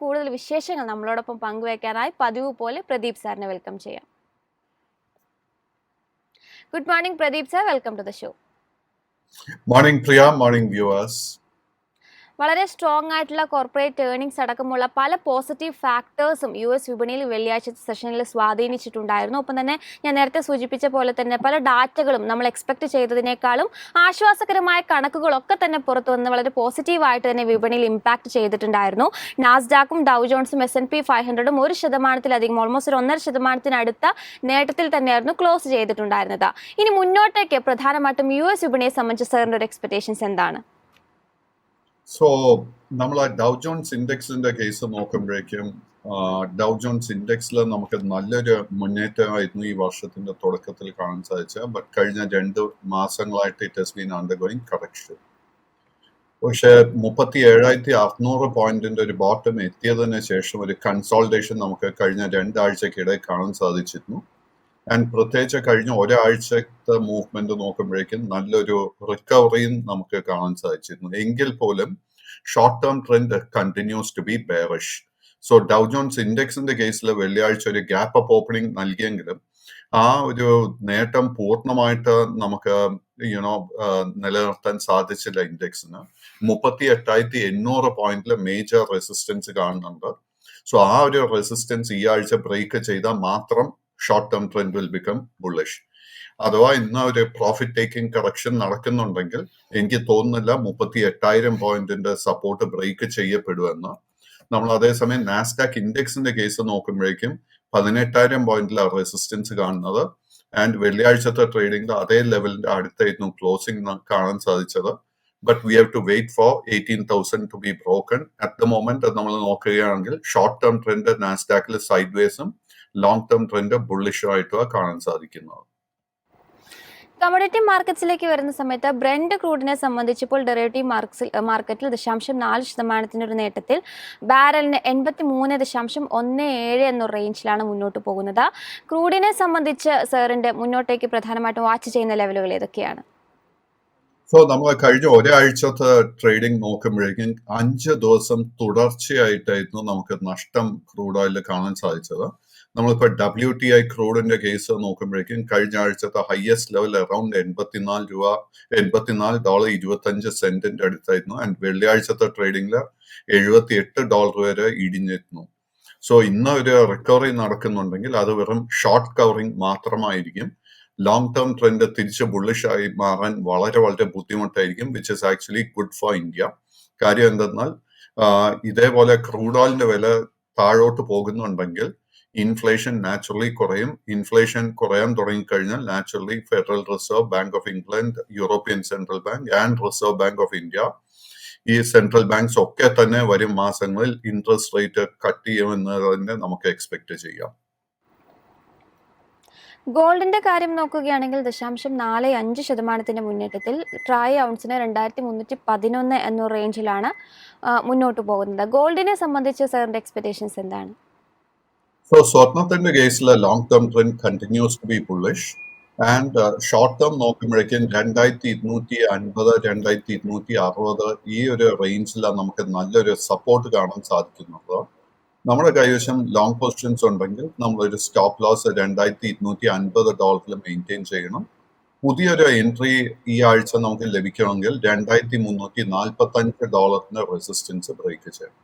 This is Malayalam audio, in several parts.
കൂടുതൽ വിശേഷങ്ങൾ നമ്മളോടൊപ്പം പങ്കുവയ്ക്കാനായി പതിവ് പോലെ പ്രദീപ് സാറിനെ വെൽക്കം ചെയ്യാം. Good morning Pradeep sir, welcome to the show. Morning Priya, morning viewers. വളരെ സ്ട്രോങ് ആയിട്ടുള്ള കോർപ്പറേറ്റ് ഏർണിംഗ്സ് അടക്കമുള്ള പല പോസിറ്റീവ് ഫാക്ടേഴ്സും US വിപണിയിൽ വെള്ളിയാഴ്ച സെഷനിൽ സ്വാധീനിച്ചിട്ടുണ്ടായിരുന്നു. ഒപ്പം തന്നെ ഞാൻ നേരത്തെ സൂചിപ്പിച്ച പോലെ തന്നെ പല ഡാറ്റകളും നമ്മൾ എക്സ്പെക്ട് ചെയ്തതിനേക്കാളും ആശ്വാസകരമായ കണക്കുകളൊക്കെ തന്നെ പുറത്തു വന്ന് വളരെ പോസിറ്റീവായിട്ട് തന്നെ വിപണിയിൽ ഇമ്പാക്ട് ചെയ്തിട്ടുണ്ടായിരുന്നു. നാസ്ഡാക്കും ഡൗ ജോൺസും S&P 500ഉം 1%-ലധികം ഓൾമോസ്റ്റ് 1.5%-അടുത്ത നേട്ടത്തിൽ തന്നെയായിരുന്നു ക്ലോസ് ചെയ്തിട്ടുണ്ടായിരുന്നത്. ഇനി മുന്നോട്ടേക്ക് പ്രധാനമായിട്ടും US വിപണിയെ സംബന്ധിച്ച് സാറിൻ്റെ ഒരു എക്സ്പെക്ടേഷൻസ് എന്താണ്? സോ നമ്മൾ ആ ഡൗ ജോൺസ് ഇൻഡെക്സിന്റെ കേസ് നോക്കുമ്പോഴേക്കും ഡൗ ജോൺസ് ഇൻഡെക്സിൽ നമുക്ക് നല്ലൊരു മുന്നേറ്റമായിരുന്നു ഈ വർഷത്തിന്റെ തുടക്കത്തിൽ കാണാൻ സാധിച്ചത്. ബട്ട് കഴിഞ്ഞ 2 മാസങ്ങളായിട്ട് it has been undergoing correction. പക്ഷെ 37,600 പോയിന്റിന്റെ ഒരു ബോട്ടം എത്തിയതിന് ശേഷം ഒരു കൺസോൾട്ടേഷൻ നമുക്ക് കഴിഞ്ഞ 2 ആഴ്ചക്കിടെ കാണാൻ സാധിച്ചിരുന്നു. ആൻഡ് പ്രത്യേകിച്ച് കഴിഞ്ഞ ഒരാഴ്ചത്തെ മൂവ്മെന്റ് നോക്കുമ്പോഴേക്കും നല്ലൊരു റിക്കവറിയും നമുക്ക് കാണാൻ സാധിച്ചിരുന്നു. എങ്കിൽ പോലും short term trend continues to be bearish. So Dow Jones ഇൻഡെക്സിന്റെ കേസിൽ വെള്ളിയാഴ്ച ഒരു ഗ്യാപ്പ് അപ്പ് ഓപ്പണിംഗ് നൽകിയെങ്കിലും ആ ഒരു നേട്ടം പൂർണ്ണമായിട്ട് നമുക്ക് നിലനിർത്താൻ സാധിച്ചില്ല. ഇൻഡെക്സിന് 38,800 പോയിന്റിൽ മേജർ റെസിസ്റ്റൻസ് കാണുന്നുണ്ട്. സോ ആ ഒരു റെസിസ്റ്റൻസ് ഈ ആഴ്ച ബ്രേക്ക് ചെയ്താൽ മാത്രം short term trend will become bullish. അഥവാ ഇന്ന് ഒരു പ്രോഫിറ്റ് ടേക്കിംഗ് കറക്ഷൻ നടക്കുന്നുണ്ടെങ്കിൽ എനിക്ക് തോന്നുന്നില്ല 38,000 പോയിന്റിന്റെ സപ്പോർട്ട് ബ്രേക്ക് ചെയ്യപ്പെടുമെന്ന്. നമ്മൾ അതേസമയം നാസ്ഡാക്ക് ഇൻഡെക്സിന്റെ കേസ് നോക്കുമ്പോഴേക്കും 18,000 പോയിന്റിലാണ് റെസിസ്റ്റൻസ് കാണുന്നത്. ആൻഡ് വെള്ളിയാഴ്ചത്തെ ട്രേഡിംഗിൽ അതേ ലെവലിന്റെ അടുത്തായിരുന്നു ക്ലോസിംഗ് കാണാൻ സാധിച്ചത്. But we have to wait for 18,000 to be broken. At the moment നമ്മൾ നോക്കുകയാണെങ്കിൽ ഷോർട്ട് ടേം ട്രെൻഡ് നാസ്ഡാക്കിൽ സൈഡ് വേസും ലോങ് ടേം ട്രെൻഡ് ബുള്ളിഷും ആയിട്ടുമാണ് കാണാൻ സാധിക്കുന്നത്. കമ്മോഡിറ്റി മാർക്കറ്റ്സിലേക്ക് വരുന്ന സമയത്ത് ബ്രെൻഡ് ക്രൂഡിനെ സംബന്ധിച്ച് ഇപ്പോൾ ഡെറിവേറ്റീവ് മാർക്കറ്റിൽ 0.4% ഒരു നേട്ടത്തിൽ ബാരലിന് 83.17 എന്ന റേഞ്ചിലാണ് മുന്നോട്ട് പോകുന്നത്. ക്രൂഡിനെ സംബന്ധിച്ച് സാറിന്റെ മുന്നോട്ടേക്ക് പ്രധാനമായിട്ടും വാച്ച് ചെയ്യുന്ന ലെവലുകൾ ഏതൊക്കെയാണ്? സോ നമ്മൾ കഴിഞ്ഞ ഒരാഴ്ചത്തെ ട്രേഡിംഗ് നോക്കുമ്പോഴേക്കും 5 ദിവസം തുടർച്ചയായിട്ടായിരുന്നു നമുക്ക് നഷ്ടം ക്രൂഡ് ഓയിലിൽ കാണാൻ സാധിച്ചത്. നമ്മളിപ്പോൾ WTI ക്രൂഡിന്റെ കേസ് നോക്കുമ്പോഴേക്കും കഴിഞ്ഞ ആഴ്ചത്തെ ഹയസ്റ്റ് ലെവൽ അറൌണ്ട് $84.25 അടുത്തായിരുന്നു. ആൻഡ് വെള്ളിയാഴ്ചത്തെ ട്രേഡിംഗിൽ $78 വരെ ഇടിഞ്ഞിരുന്നു. സോ ഇന്ന് ഒരു റിക്കവറി നടക്കുന്നുണ്ടെങ്കിൽ അത് വെറും ഷോർട്ട് കവറിംഗ് മാത്രമായിരിക്കും. ലോങ് ടേം ട്രെൻഡ് തിരിച്ച് ബുള്ളിഷായി മാറാൻ വളരെ വളരെ ബുദ്ധിമുട്ടായിരിക്കും, which is actually good for India. കാര്യം എന്തെന്നാൽ ഇതേപോലെ ക്രൂഡ് ഓയിലിന്റെ വില താഴോട്ട് പോകുന്നുണ്ടെങ്കിൽ ഇൻഫ്ലേഷൻ നാച്ചുറലി കുറയും. ഇൻഫ്ലേഷൻ കുറയാൻ തുടങ്ങിക്കഴിഞ്ഞാൽ naturally federal reserve, bank of England, European central bank and reserve bank of India, ഈ സെൻട്രൽ ബാങ്ക്സ് ഒക്കെ തന്നെ വരും മാസങ്ങളിൽ ഇൻട്രസ്റ്റ് റേറ്റ് കട്ട് ചെയ്യുമെന്ന് തന്നെ നമുക്ക് എക്സ്പെക്ട് ചെയ്യാം. ഗോൾഡിന്റെ കാര്യം നോക്കുകയാണെങ്കിൽ 0.45% മുന്നേറ്റത്തിൽ ട്രൈ ഔൺസിന് 2,311 എന്ന റേഞ്ചിലാണ് മുന്നോട്ട് പോകുന്നത്. ഗോൾഡിനെ സംബന്ധിച്ച് സാറിന്റെ എക്സ്പെക്ടേഷൻസ് എന്താണ്? സോ സ്വർണത്തിന്റെ കേസിൽ long term trend continues to be bullish. And short term നോക്കുമ്പോഴേക്കും 2,250, 2,260 ഈ ഒരു റേഞ്ചിലാണ് നമുക്ക് നല്ലൊരു സപ്പോർട്ട് കാണാൻ സാധിക്കുന്നത്. നമ്മുടെ കൈവശം ലോങ് പൊസിഷൻസ് ഉണ്ടെങ്കിൽ നമ്മളൊരു സ്റ്റോപ്പ് ലോസ് $2,250 മെയിൻറ്റെയിൻ ചെയ്യണം. പുതിയൊരു എൻട്രി ഈ ആഴ്ച നമുക്ക് ലഭിക്കണമെങ്കിൽ $2,345 റെസിസ്റ്റൻസ് ബ്രേക്ക് ചെയ്യണം.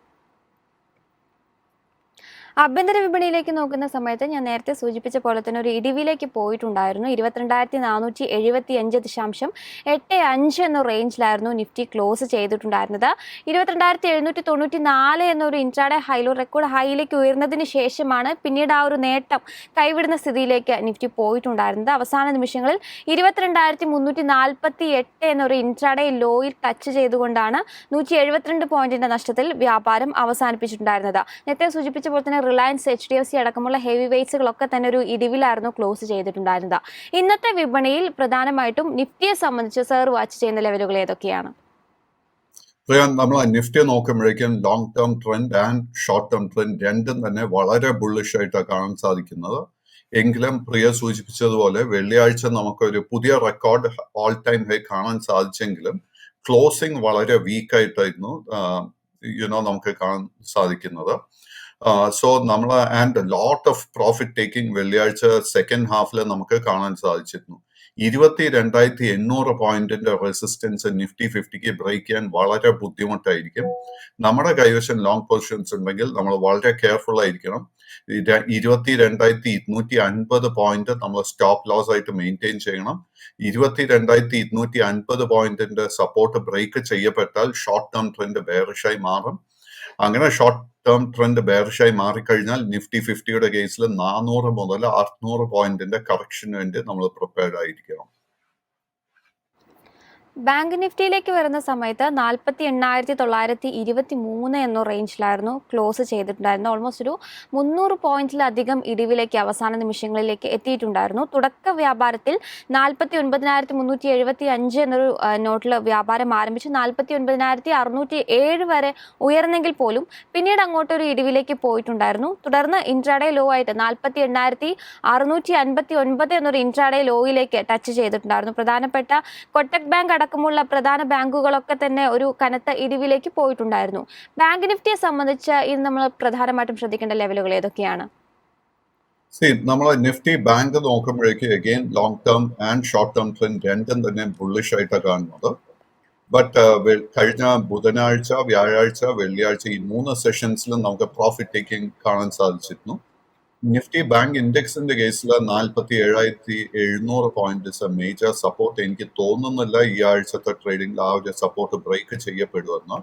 ആഭ്യന്തര വിപണിയിലേക്ക് നോക്കുന്ന സമയത്ത് ഞാൻ നേരത്തെ സൂചിപ്പിച്ച പോലെ തന്നെ ഒരു ഇടിവിലേക്ക് പോയിട്ടുണ്ടായിരുന്നു. 22,475.85 എന്ന റേഞ്ചിലായിരുന്നു നിഫ്റ്റി ക്ലോസ് ചെയ്തിട്ടുണ്ടായിരുന്നത്. 22,794 എന്നൊരു ഇൻട്രാഡേ ഹൈലോ റെക്കോർഡ് ഹൈയിലേക്ക് ഉയർന്നതിന് ശേഷമാണ് പിന്നീട് ആ ഒരു നേട്ടം കൈവിടുന്ന സ്ഥിതിയിലേക്ക് നിഫ്റ്റി പോയിട്ടുണ്ടായിരുന്നത്. അവസാന നിമിഷങ്ങളിൽ 22,348 എന്നൊരു ഇൻട്രാഡേ ലോയിൽ ടച്ച് ചെയ്തുകൊണ്ടാണ് 172 പോയിന്റിന്റെ നഷ്ടത്തിൽ വ്യാപാരം അവസാനിപ്പിച്ചിട്ടുണ്ടായിരുന്നത്. നേരത്തെ സൂചിപ്പിച്ച പോലെ തന്നെ റിലയൻസ്, HDFC അടക്കമുള്ള ഹെവി വെയ്റ്റ്സുകളൊക്കെ തന്നെ ഒരു ഇടിവിലായിരുന്നു ക്ലോസ് ചെയ്തിട്ടുണ്ടായിരുന്നത്. ഇന്നത്തെ വിപണിയിൽ പ്രധാനമായിട്ടും നിഫ്റ്റിയെ സംബന്ധിച്ച് സാർ വാച്ച് ചെയ്യുന്ന ലെവലുകൾ ഏതൊക്കെയാണ്? നമ്മൾ നിഫ്റ്റി നോക്കുമ്പോഴേക്കും long term trend and short term trend രണ്ടും തന്നെ വളരെ ബുള്ളിഷ് ആയിട്ടാണ് കാണാൻ സാധിക്കുന്നത്. എങ്കിലും പ്രിയ സൂചിപ്പിച്ചതുപോലെ വെള്ളിയാഴ്ച നമുക്കൊരു പുതിയ റെക്കോർഡ് ഓൾ ടൈം ഹൈ കാണാൻ സാധിച്ചെങ്കിലും ക്ലോസിംഗ് വളരെ വീക്കായിട്ടായിരുന്നു നമുക്ക് കാണാൻ സാധിക്കുന്നത്. സോ നമ്മൾ and lot of profit taking വെള്ളിയാഴ്ച സെക്കൻഡ് ഹാഫിൽ നമുക്ക് കാണാൻ സാധിച്ചിരുന്നു. 22,800 പോയിന്റിന്റെ റെസിസ്റ്റൻസ് നിഫ്റ്റി 50ക്ക് ബ്രേക്ക് ചെയ്യാൻ വളരെ ബുദ്ധിമുട്ടായിരിക്കും. നമ്മുടെ കൈവശം ലോങ് പൊസിഷൻസ് ഉണ്ടെങ്കിൽ നമ്മൾ വളരെ കെയർഫുൾ ആയിരിക്കണം. 22,250 പോയിന്റ് നമ്മൾ സ്റ്റോപ്പ് ലോസ് ആയിട്ട് മെയിൻറ്റെയിൻ ചെയ്യണം. 22,250 പോയിന്റിന്റെ സപ്പോർട്ട് ബ്രേക്ക് ചെയ്യപ്പെട്ടാൽ ഷോർട്ട് ടേം ട്രെൻഡ് ബെയറിഷായി മാറും. അങ്ങനെ ഷോർട്ട് ടേം ട്രെൻഡ് ബെയറിഷായി മാറിക്കഴിഞ്ഞാൽ നിഫ്റ്റി 50യുടെ കേസിൽ 400 മുതൽ 600 പോയിന്റിന്റെ കറക്ഷന് വേണ്ടി നമ്മൾ പ്രിപ്പയർഡ് ആയിരിക്കണം. ബാങ്ക് നിഫ്റ്റിയിലേക്ക് വരുന്ന സമയത്ത് 48,923 എന്ന റേഞ്ചിലായിരുന്നു ക്ലോസ് ചെയ്തിട്ടുണ്ടായിരുന്നു. ഓൾമോസ്റ്റ് ഒരു 300 പോയിന്റിലധികം ഇടിവിലേക്ക് അവസാന നിമിഷങ്ങളിലേക്ക് എത്തിയിട്ടുണ്ടായിരുന്നു. തുടക്ക വ്യാപാരത്തിൽ 49,375 എന്നൊരു നോട്ടിൽ വ്യാപാരം ആരംഭിച്ച് 49,607 വരെ ഉയർന്നെങ്കിൽ പോലും പിന്നീട് അങ്ങോട്ടൊരു ഇടിവിലേക്ക് പോയിട്ടുണ്ടായിരുന്നു. തുടർന്ന് ഇൻട്രാഡേ ലോ ആയിട്ട് 48,659 എന്നൊരു ഇൻട്രാഡേ ലോയിലേക്ക് ടച്ച് ചെയ്തിട്ടുണ്ടായിരുന്നു. പ്രധാനപ്പെട്ട കൊട്ടക് ബാങ്ക് അടക്കമുള്ള പ്രധാന ബാങ്കുകളൊക്കെ തന്നെ ഒരു കനത്ത ഇടിവിലേക്ക് പോയിട്ടുണ്ടായിരുന്നു. ബാങ്ക് നിഫ്റ്റിയെ സംബന്ധിച്ച് ഇന്ന് നമ്മൾ പ്രധാനമായിട്ടും ശ്രദ്ധിക്കേണ്ട ലെവലുകൾ ഏതൊക്കെയാണ്? നമ്മൾ നിഫ്റ്റി ബാങ്ക് നോക്കുമ്പോഴേക്ക് again long term and short term trend രണ്ടും തന്നെ ബുള്ളിഷ് ആയിട്ടാണ് കാണുന്നത്. ബട്ട് കഴിഞ്ഞ ബുധനാഴ്ച, വ്യാഴാഴ്ച, വെള്ളിയാഴ്ച ഈ 3 സെഷൻസിലും നമുക്ക് പ്രോഫിറ്റ് ടേക്കിംഗ് കാണാൻ സാധിച്ചിരുന്നു. നിഫ്റ്റി ബാങ്ക് ഇൻഡെക്സിന്റെ കേസിൽ 47,700 പോയിന്റ് മേജർ സപ്പോർട്ട്. എനിക്ക് തോന്നുന്നില്ല ഈ ആഴ്ചത്തെ ട്രേഡിംഗിൽ ആ ഒരു സപ്പോർട്ട് ബ്രേക്ക് ചെയ്യപ്പെടുമെന്ന്.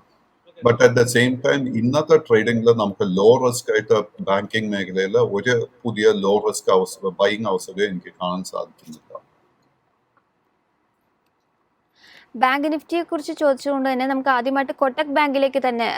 But at the same time ഇന്നത്തെ ട്രേഡിംഗിൽ നമുക്ക് ലോ റിസ്ക് ആയിട്ട് ബാങ്കിങ് മേഖലയിൽ ഒരു പുതിയ ലോ റിസ്ക് ബൈയിങ് അവസരം എനിക്ക് കാണാൻ സാധിക്കുന്നില്ല. ബാങ്ക് നിഫ്റ്റിയെ കുറിച്ച് ചോദിച്ചുകൊണ്ട് തന്നെ നമുക്ക് ആദ്യമായിട്ട് കൊട്ടക് ബാങ്കിലേക്ക് തന്നെ